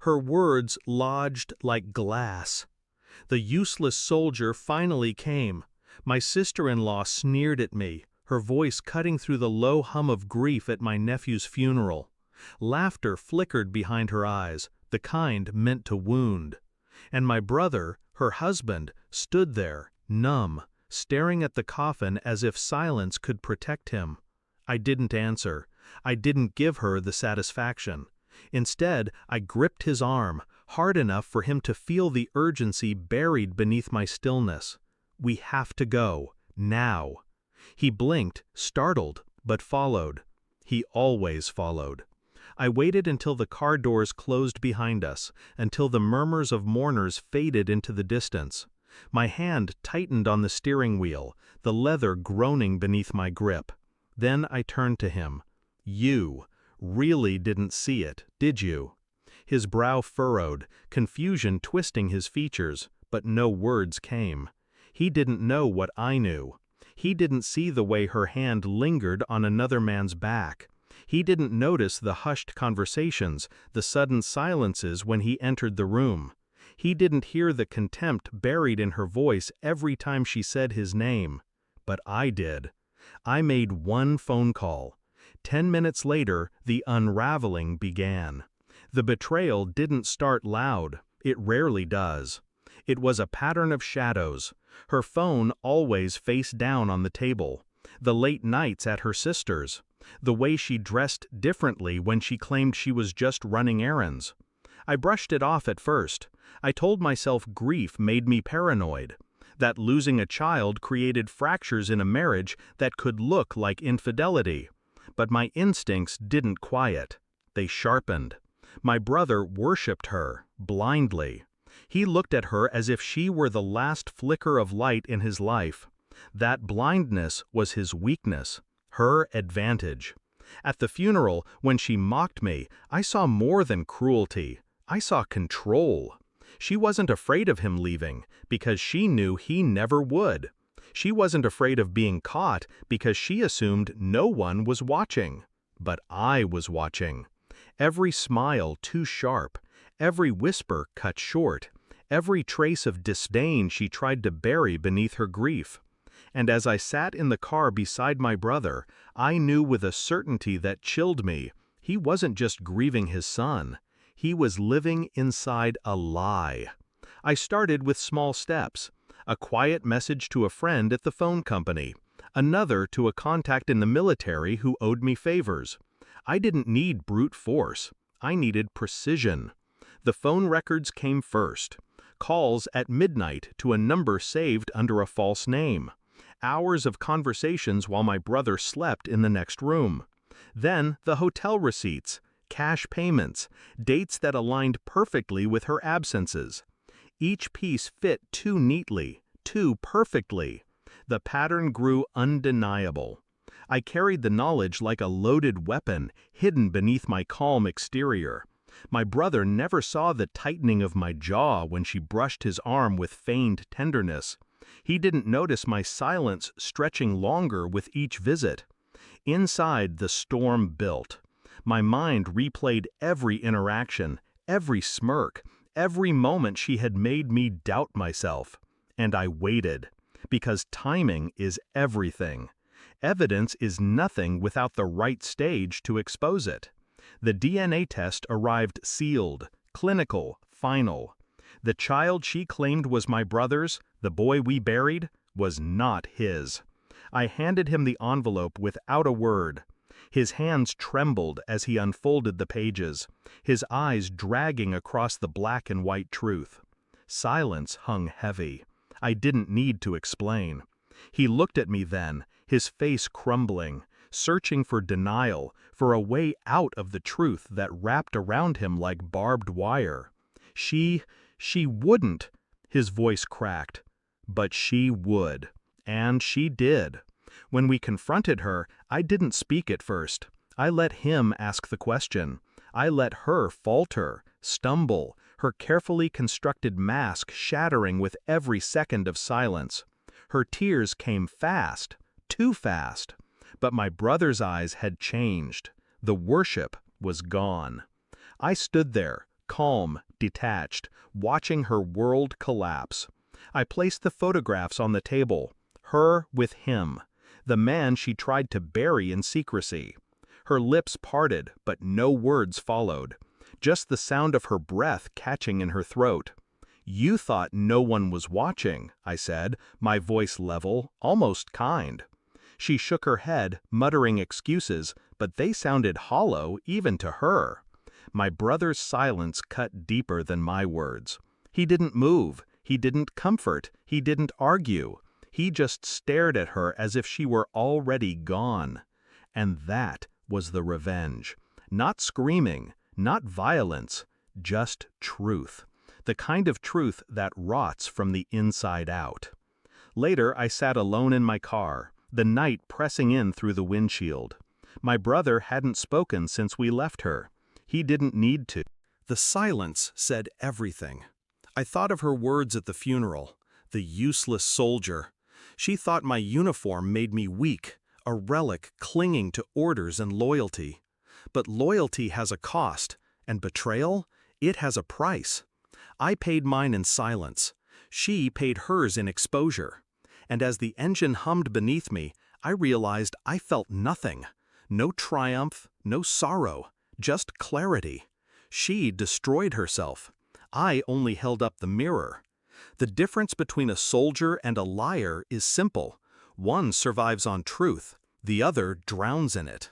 Her words lodged like glass. The useless soldier finally came. My sister-in-law sneered at me, her voice cutting through the low hum of grief at my nephew's funeral. Laughter flickered behind her eyes, the kind meant to wound. And my brother, her husband, stood there, numb, staring at the coffin as if silence could protect him. I didn't answer. I didn't give her the satisfaction. Instead, I gripped his arm, hard enough for him to feel the urgency buried beneath my stillness. We have to go, now. He blinked, startled, but followed. He always followed. I waited until the car doors closed behind us, until the murmurs of mourners faded into the distance. My hand tightened on the steering wheel, the leather groaning beneath my grip. Then I turned to him. You really didn't see it, did you? His brow furrowed, confusion twisting his features, but no words came. He didn't know what I knew. He didn't see the way her hand lingered on another man's back. He didn't notice the hushed conversations, the sudden silences when he entered the room. He didn't hear the contempt buried in her voice every time she said his name. But I did. I made one phone call. 10 minutes later, the unraveling began. The betrayal didn't start loud. It rarely does. It was a pattern of shadows. Her phone always face down on the table. The late nights at her sister's. The way she dressed differently when she claimed she was just running errands. I brushed it off at first. I told myself grief made me paranoid, that losing a child created fractures in a marriage that could look like infidelity. But my instincts didn't quiet. They sharpened. My brother worshipped her, blindly. He looked at her as if she were the last flicker of light in his life. That blindness was his weakness, her advantage. At the funeral, when she mocked me, I saw more than cruelty. I saw control. She wasn't afraid of him leaving, because she knew he never would. She wasn't afraid of being caught, because she assumed no one was watching. But I was watching. Every smile too sharp, every whisper cut short, every trace of disdain she tried to bury beneath her grief. And as I sat in the car beside my brother, I knew with a certainty that chilled me, he wasn't just grieving his son. He was living inside a lie. I started with small steps. A quiet message to a friend at the phone company. Another to a contact in the military who owed me favors. I didn't need brute force. I needed precision. The phone records came first. Calls at midnight to a number saved under a false name. Hours of conversations while my brother slept in the next room. Then the hotel receipts, cash payments, dates that aligned perfectly with her absences. Each piece fit too neatly, too perfectly. The pattern grew undeniable. I carried the knowledge like a loaded weapon, hidden beneath my calm exterior. My brother never saw the tightening of my jaw when she brushed his arm with feigned tenderness. He didn't notice my silence stretching longer with each visit. Inside, the storm built. My mind replayed every interaction, every smirk, every moment she had made me doubt myself. And I waited, because timing is everything. Evidence is nothing without the right stage to expose it. The DNA test arrived sealed, clinical, final. The child she claimed was my brother's, the boy we buried, was not his. I handed him the envelope without a word. His hands trembled as he unfolded the pages, his eyes dragging across the black and white truth. Silence hung heavy. I didn't need to explain. He looked at me then, his face crumbling, searching for denial, for a way out of the truth that wrapped around him like barbed wire. She wouldn't, his voice cracked. But she would. And she did. When we confronted her, I didn't speak at first. I let him ask the question. I let her falter, stumble, her carefully constructed mask shattering with every second of silence. Her tears came fast, too fast. But my brother's eyes had changed. The worship was gone. I stood there, calm, detached, watching her world collapse. I placed the photographs on the table, her with him, the man she tried to bury in secrecy. Her lips parted, but no words followed, just the sound of her breath catching in her throat. "You thought no one was watching," I said, my voice level, almost kind. She shook her head, muttering excuses, but they sounded hollow even to her. My brother's silence cut deeper than my words. He didn't move, he didn't comfort, he didn't argue. He just stared at her as if she were already gone. And that was the revenge. Not screaming, not violence, just truth. The kind of truth that rots from the inside out. Later, I sat alone in my car, the night pressing in through the windshield. My brother hadn't spoken since we left her. He didn't need to. The silence said everything. I thought of her words at the funeral, the useless soldier. She thought my uniform made me weak, a relic clinging to orders and loyalty. But loyalty has a cost, and betrayal, it has a price. I paid mine in silence. She paid hers in exposure. And as the engine hummed beneath me, I realized I felt nothing. No triumph, no sorrow, just clarity. She destroyed herself. I only held up the mirror. The difference between a soldier and a liar is simple. One survives on truth, the other drowns in it.